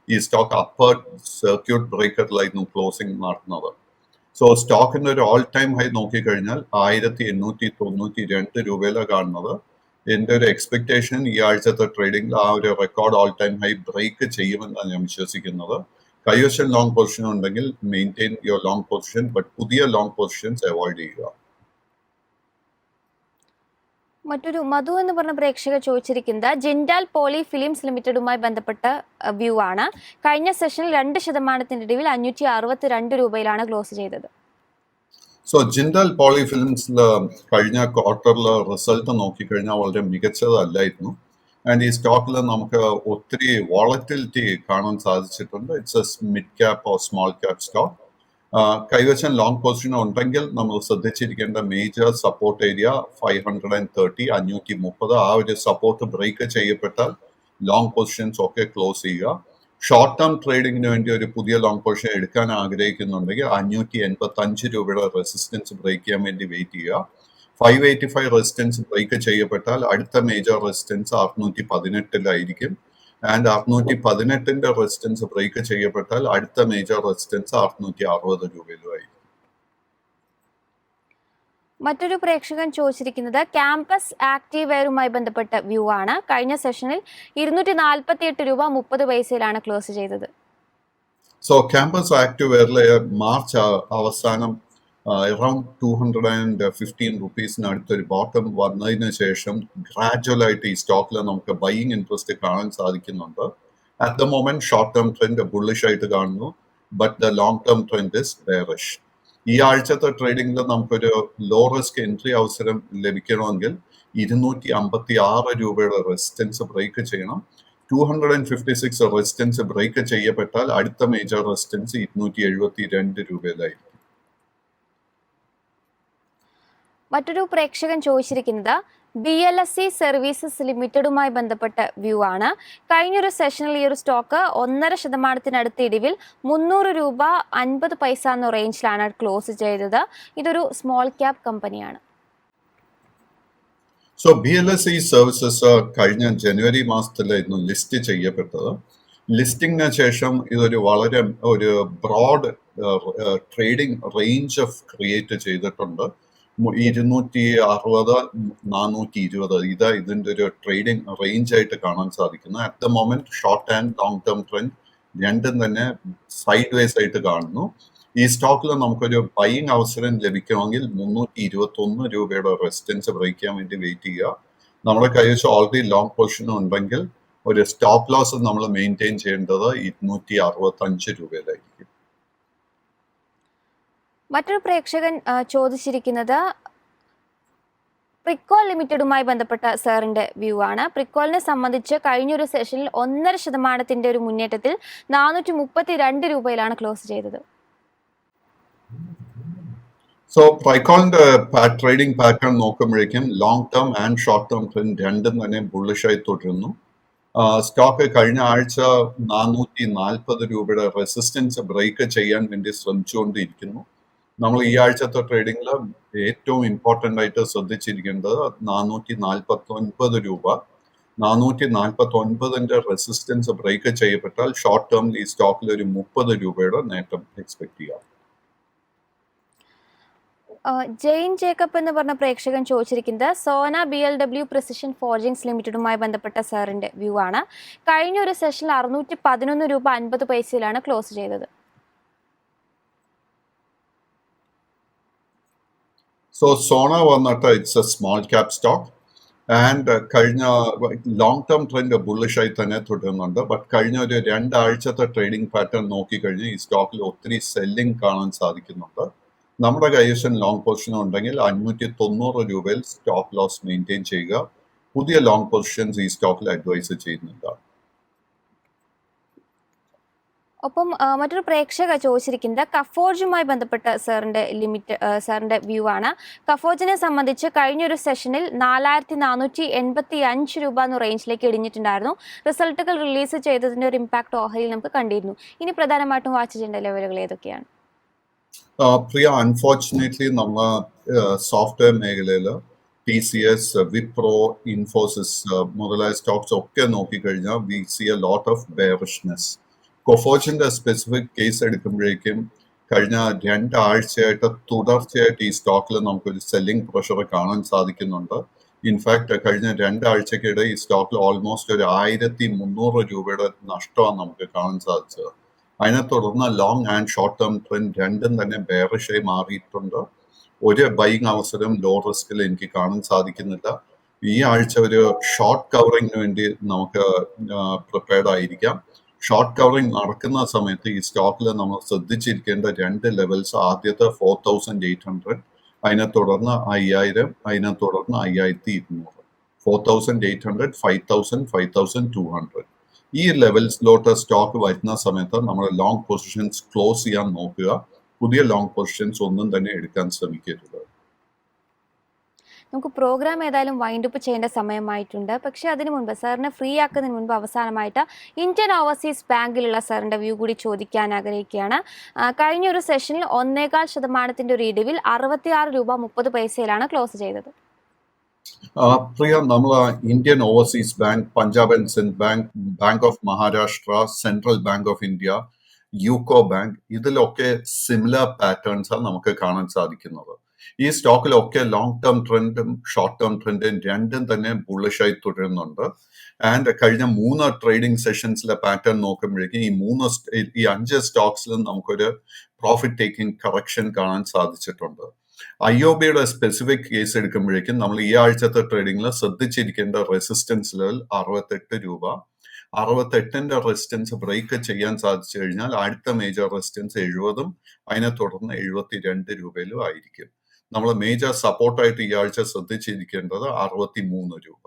ഈ സ്റ്റോക്ക് അപ്പർ സർക്യൂട്ട് ബ്രേക്കറിലായിരുന്നു ക്ലോസിംഗ് നടത്തുന്നത്. സോ സ്റ്റോക്കിന്റെ ഒരു ഓൾ ടൈം ഹൈ നോക്കിക്കഴിഞ്ഞാൽ 1892 രൂപയിലാണ് കാണുന്നത്. എൻ്റെ ഒരു എക്സ്പെക്ടേഷൻ ഈ ആഴ്ചത്തെ ട്രേഡിംഗിൽ ആ ഒരു record all time high break ചെയ്യുമെന്നാണ് ഞാൻ വിശ്വസിക്കുന്നത്. കൈവശം ലോങ് പൊസിഷൻ ഉണ്ടെങ്കിൽ maintain your long position, but പുതിയ ലോങ് പൊസിഷൻസ് അവോയ്ഡ് ചെയ്യുക. മറ്റൊരു മധു എന്ന് പറഞ്ഞ പ്രേക്ഷകർ ചോദിച്ചിരിക്കുന്നത് ജിൻഡാൽ പോളി ഫിലിംസ് ലിമിറ്റഡുമായി ബന്ധപ്പെട്ട വ്യൂ ആണ്. കഴിഞ്ഞ സെഷനിൽ 2% ഇടിവിൽ 562 രൂപയിലാണ് ക്ലോസ് ചെയ്തത്. സോ ജിൻഡാൽ പോളി ഫിലിംസിൽ കഴിഞ്ഞ ക്വാർട്ടറിലെ റിസൾട്ട് നോക്കിക്കഴിഞ്ഞാൽ വളരെ മികച്ചതല്ലായിരുന്നു. ആൻഡ് ഈ സ്റ്റോക്കിൽ നമുക്ക് ഒത്തിരി വോളറ്റിലിറ്റി കാണാൻ സാധിച്ചിട്ടുണ്ട്. It's A mid cap or small cap stock. കൈവശം ലോങ് പൊസിഷൻ ഉണ്ടെങ്കിൽ നമ്മൾ ശ്രദ്ധിച്ചിരിക്കേണ്ട മേജർ സപ്പോർട്ട് ഏരിയ 530, 530. ആ ഒരു സപ്പോർട്ട് ബ്രേക്ക് ചെയ്യപ്പെട്ടാൽ ലോങ് പൊസിഷൻസ് ഒക്കെ ക്ലോസ് ചെയ്യുക. ഷോർട്ട് ടേം ട്രേഡിങ്ങിന് വേണ്ടി ഒരു പുതിയ ലോങ് പൊസിഷൻ എടുക്കാൻ ആഗ്രഹിക്കുന്നുണ്ടെങ്കിൽ 585 രൂപയുടെ റെസിസ്റ്റൻസ് ബ്രേക്ക് ചെയ്യാൻ വേണ്ടി വെയിറ്റ് ചെയ്യുക. 585 റെസിസ്റ്റൻസ് ബ്രേക്ക് ചെയ്യപ്പെട്ടാൽ അടുത്ത major resistance 618 and 618 resistance break ചെയ്യപ്പെട്ടാൽ അടുത്ത മേജർ റെസിസ്റ്റൻസ് 660 രൂപയിലുമായി. മറ്റൊരു പ്രേക്ഷകൻ ചോദിച്ചിരിക്കുന്നത് ക്യാമ്പസ് ആക്റ്റീവ് വെയറുമായി ബന്ധപ്പെട്ട വ്യൂ ആണ്. കഴിഞ്ഞ സെഷനിൽ 248 രൂപ 30 പൈസയിലാണ് ക്ലോസ് ചെയ്തത്. സോ ക്യാമ്പസ് ആക്റ്റീവ് വെയറിലെ മാർച്ച് അവസാനം അറൌണ്ട് 215 റുപ്പീസിന് അടുത്തൊരു ബോട്ടം വന്നതിന് ശേഷം ഗ്രാജുവൽ ആയിട്ട് ഈ സ്റ്റോക്കിൽ നമുക്ക് ബൈയിങ് ഇൻട്രസ്റ്റ് കാണാൻ സാധിക്കുന്നുണ്ട്. At the moment short term trend bullish ആയിട്ട് കാണുന്നു, but the long term trend is bearish. ഈ ആഴ്ചത്തെ ട്രേഡിംഗിൽ നമുക്കൊരു ലോ റിസ്ക് എൻട്രി അവസരം ലഭിക്കണമെങ്കിൽ 256 രൂപയുടെ റെസിസ്റ്റൻസ് ബ്രേക്ക് ചെയ്യണം. 256 റെസിസ്റ്റൻസ് ബ്രേക്ക് ചെയ്യപ്പെട്ടാൽ അടുത്ത മേജർ റെസിസ്റ്റൻസ് 272 രൂപയിലായിരിക്കും. മറ്റൊരു പ്രേക്ഷകൻ ചോദിച്ചിരിക്കുന്നത് BLSC സർവീസസ് ലിമിറ്റഡുമായി ബന്ധപ്പെട്ട വ്യൂ ആണ്. കഴിഞ്ഞൊരു സെഷനിൽ ഈ ഒരു സ്റ്റോക്ക് 1.5% ഇടിവിൽ 300 രൂപ 50 പൈസ എന്ന റേഞ്ചിലാണ് ക്ലോസ് ചെയ്തത്. ഇതൊരു സ്മോൾ ക്യാപ് കമ്പനിയാണ്. സോ BLSC സർവീസസ് കഴിഞ്ഞ ജനുവരി മാസത്തിലായിരുന്നു ലിസ്റ്റ് ചെയ്യപ്പെട്ടത്. ലിസ്റ്റിംഗിന് ശേഷം ഇതൊരു വളരെ ഒരു broad trading range of create ചെയ്തിട്ടുണ്ട്. 260, 420 ഇതാ ഇതിൻ്റെ ഒരു ട്രേഡിംഗ് റേഞ്ച് ആയിട്ട് കാണാൻ സാധിക്കുന്നത്. At the moment short and long term trend രണ്ടും തന്നെ സൈഡ് വേസ് ആയിട്ട് കാണുന്നു. ഈ സ്റ്റോക്കിൽ നമുക്കൊരു ബൈയിങ് അവസരം ലഭിക്കണമെങ്കിൽ 321 രൂപയുടെ റെസിസ്റ്റൻസ് ബ്രേക്ക് ചെയ്യാൻ വേണ്ടി വെയിറ്റ് ചെയ്യുക. നമ്മുടെ കൈവശം ഓൾറെഡി ലോങ് പൊസിഷൻ ഉണ്ടെങ്കിൽ ഒരു സ്റ്റോപ്പ് ലോസ് നമ്മൾ മെയിൻറ്റെയിൻ ചെയ്യേണ്ടത് 265 രൂപയിലായിരിക്കും. മറ്റൊരു പ്രേക്ഷകൻ ചോദിച്ചിരിക്കുന്നത് പ്രിക്കോൾ ലിമിറ്റഡുമായി ബന്ധപ്പെട്ട സാറിന്റെ വ്യൂ ആണ്. പ്രിക്കോളിനെ സംബന്ധിച്ച് കഴിഞ്ഞൊരു സെഷനിൽ 1.5% ഒരു മുന്നേറ്റത്തിൽ 432 രൂപയിലാണ് ക്ലോസ് ചെയ്തത്. സോ പ്രൈക്കോളിന്റെ ട്രേഡിംഗ് പാറ്റേൺ നോക്കുമ്പോഴേക്കും long term and short term trend രണ്ടും തന്നെ ബുള്ളിഷായി തുടരുന്നു. സ്റ്റോക്ക് കഴിഞ്ഞ ആഴ്ച 440 രൂപയുടെ റെസിസ്റ്റൻസ് ബ്രേക്ക് ചെയ്യാൻ വേണ്ടി ശ്രമിച്ചുകൊണ്ടിരിക്കുന്നു. നമ്മൾ ഈ ആഴ്ചത്തെ ട്രേഡിംഗിൽ ഏറ്റവും ഇമ്പോർട്ടൻ്റ് ആയിട്ട് ശ്രദ്ധിച്ചിരിക്കേണ്ടത് 449 രൂപ. 449ന്റെ റെസിസ്റ്റൻസ് ബ്രേക്ക് ചെയ്യപ്പെട്ടാൽ ഷോർട്ട് ടേമിൽ ഈ സ്റ്റോക്കിൽ ഒരു 30 രൂപയുടെ നേട്ടം എക്സ്പെക്ട് ചെയ്യാം. ജെയിൻ ജേക്കബ് എന്ന് പറഞ്ഞ പ്രേക്ഷകൻ ചോദിച്ചിരിക്കുന്നത് സോന BLW പ്രിസിഷൻ ഫോർജിങ്സ് ലിമിറ്റഡുമായി ബന്ധപ്പെട്ട സാറിന്റെ വ്യൂ ആണ്. കഴിഞ്ഞ ഒരു സെഷനിൽ 611 രൂപ 50 പൈസയിലാണ് ക്ലോസ് ചെയ്തത്. സോ സോണ വന്നിട്ട് it's A small cap stock and കഴിഞ്ഞ ലോങ് ടേം ട്രെൻഡ് ബുള്ളിഷായി തന്നെ തുടരുന്നുണ്ട്. ബട്ട് കഴിഞ്ഞ ഒരു 2 ആഴ്ചത്തെ ട്രേഡിംഗ് പാറ്റേൺ നോക്കിക്കഴിഞ്ഞ് ഈ സ്റ്റോക്കിൽ ഒത്തിരി സെല്ലിംഗ് കാണാൻ സാധിക്കുന്നുണ്ട്. നമ്മുടെ കൈവശം ലോങ് പൊസിഷൻ ഉണ്ടെങ്കിൽ 590 രൂപയിൽ സ്റ്റോപ്പ് ലോസ് മെയിൻറ്റെയിൻ ചെയ്യുക. പുതിയ ലോങ് പൊസിഷൻസ് ഈ സ്റ്റോക്കിൽ അഡ്വൈസ് ചെയ്യുന്നില്ല. ഒപ്പം മറ്റൊരു പ്രേക്ഷക ചോദിച്ചിരിക്കുന്നത് കഫോർജുമായി ബന്ധപ്പെട്ട സാറിന്റെ വ്യൂ ആണ്. കഫോർജിനെ സംബന്ധിച്ച് കഴിഞ്ഞൊരു സെഷനിൽ 4485 രൂപ എന്ന റേഞ്ചിലേക്ക് ഇടിഞ്ഞിട്ടുണ്ടായിരുന്നു. റിസൾട്ടുകൾ റിലീസ് ചെയ്തതിന്റെ ഒരു ഇമ്പാക്ട് ഓഹരിയിൽ നമുക്ക് കണ്ടിരുന്നു. ഇനി പ്രധാനമായിട്ടും വാച്ച് ചെയ്യേണ്ട ലെവലുകൾ ഏതൊക്കെയാണ്? പ്രിയ, അൺഫോർച്ചുനേറ്റ്ലി നമ്മൾ സോഫ്റ്റ്വെയർ മേഖലയിൽ TCS, വിപ്രോ, ഇൻഫോസിസ് മുതലായ സ്റ്റോക്സ് ഒക്കെ നോക്കിക്കഴിഞ്ഞാൽ we see a lot of bearishness. കൊഫോർജിന്റെ സ്പെസിഫിക് കേസ് എടുക്കുമ്പോഴേക്കും കഴിഞ്ഞ 2 ആഴ്ചയായിട്ട് തുടർച്ചയായിട്ട് ഈ സ്റ്റോക്കിൽ നമുക്കൊരു സെല്ലിംഗ് പ്രഷർ കാണാൻ സാധിക്കുന്നുണ്ട്. ഇൻഫാക്ട് കഴിഞ്ഞ 2 ആഴ്ചക്കിടെ ഈ സ്റ്റോക്കിൽ ഓൾമോസ്റ്റ് ഒരു 1300 രൂപയുടെ നഷ്ടമാണ് നമുക്ക് കാണാൻ സാധിച്ചത്. അതിനെ തുടർന്ന് long and short term trend രണ്ടും തന്നെ ബെയറിഷായി മാറിയിട്ടുണ്ട്. ഒരു ബൈങ് അവസരം ലോ റിസ്കിൽ എനിക്ക് കാണാൻ സാധിക്കുന്നില്ല. ഈ ആഴ്ച ഒരു ഷോർട്ട് കവറിങ്ങിന് വേണ്ടി നമുക്ക് പ്രിപ്പയർഡ് ആയിരിക്കാം. ഷോർട്ട് കവറിങ് നടക്കുന്ന സമയത്ത് ഈ സ്റ്റോക്കിൽ നമ്മൾ ശ്രദ്ധിച്ചിരിക്കേണ്ട 2 ലെവൽസ്, ആദ്യത്തെ 4800, അതിനെ തുടർന്ന് 5000, അതിനെ തുടർന്ന് 5200. 4800, 5000, 5200 ഈ ലെവൽസിലോട്ട് സ്റ്റോക്ക് വരുന്ന സമയത്ത് നമ്മൾ ലോങ് പൊസിഷൻസ് ക്ലോസ് ചെയ്യാൻ നോക്കുക. പുതിയ ലോങ് പൊസിഷൻസ് ഒന്നും തന്നെ എടുക്കാൻ ശ്രമിക്കരുത്. നമുക്ക് പ്രോഗ്രാം ഏതായാലും വൈൻഡ് അപ്പ് ചെയ്യേണ്ട സമയമായിട്ടുണ്ട്. പക്ഷേ അതിന് മുൻപ് സാറിനെ ഫ്രീ ആക്കുന്നതിന് മുൻപ് അവസാനമായിട്ട് ഇന്ത്യൻ ഓവർസീസ് ബാങ്കിലുള്ള സാറിൻ്റെ വ്യൂ കൂടി ചോദിക്കാൻ ആഗ്രഹിക്കുകയാണ്. കഴിഞ്ഞ ഒരു സെഷനിൽ 1.25% ഒരു ഇടിവിൽ 66 രൂപ 30 പൈസയിലാണ് ക്ലോസ് ചെയ്തത്. പ്രിയ, നമ്മൾ Indian overseas bank, Punjab and Sindh bank, bank of Maharashtra, central bank of India, UCO bank, ഇതിലൊക്കെ സിമിലർ പാറ്റേൺസാണ് നമുക്ക് കാണാൻ സാധിക്കുന്നത്. ഈ സ്റ്റോക്കിലൊക്കെ ലോങ് ടേം ട്രെൻഡും ഷോർട്ട് ടേം ട്രെൻഡും രണ്ടും തന്നെ ബുള്ളിഷായി തുടരുന്നുണ്ട്. ആൻഡ് കഴിഞ്ഞ 3 ട്രേഡിംഗ് സെഷൻസിലെ പാറ്റേൺ നോക്കുമ്പോഴേക്കും ഈ 5 സ്റ്റോക്സിലും നമുക്കൊരു പ്രോഫിറ്റ് ടേക്കിംഗ് കറക്ഷൻ കാണാൻ സാധിച്ചിട്ടുണ്ട്. IOBയുടെ സ്പെസിഫിക് കേസ് എടുക്കുമ്പോഴേക്കും നമ്മൾ ഈ ആഴ്ചത്തെ ട്രേഡിംഗിൽ ശ്രദ്ധിച്ചിരിക്കേണ്ട റെസിസ്റ്റൻസ് ലെവൽ 68 രൂപ. 68ന്റെ റെസിസ്റ്റൻസ് ബ്രേക്ക് ചെയ്യാൻ സാധിച്ചു കഴിഞ്ഞാൽ അടുത്ത മേജർ റെസിസ്റ്റൻസ് 70ഉം അതിനെ തുടർന്ന് 72 രൂപയിലും ആയിരിക്കും. നമ്മൾ മേജർ സപ്പോർട്ടായിട്ട് ഈ ആഴ്ച ശ്രദ്ധിച്ചിരിക്കേണ്ടത് 63 രൂപ.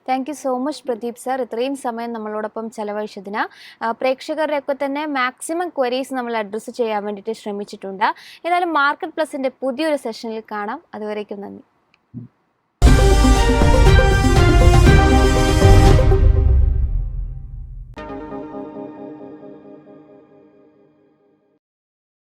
Thank you so much Pradeep sir, ഇത്രയും സമയം നമ്മളോടൊപ്പം ചെലവഴിച്ചതിന്. പ്രേക്ഷകരുടെയൊക്കെ തന്നെ മാക്സിമം ക്വരീസ് നമ്മൾ അഡ്രസ്സ് ചെയ്യാൻ വേണ്ടിയിട്ട് ശ്രമിച്ചിട്ടുണ്ട്. ഏതായാലും മാർക്കറ്റ് പ്ലസിൻ്റെ പുതിയൊരു സെഷനിൽ കാണാം. അതുവരേക്കും നന്ദി.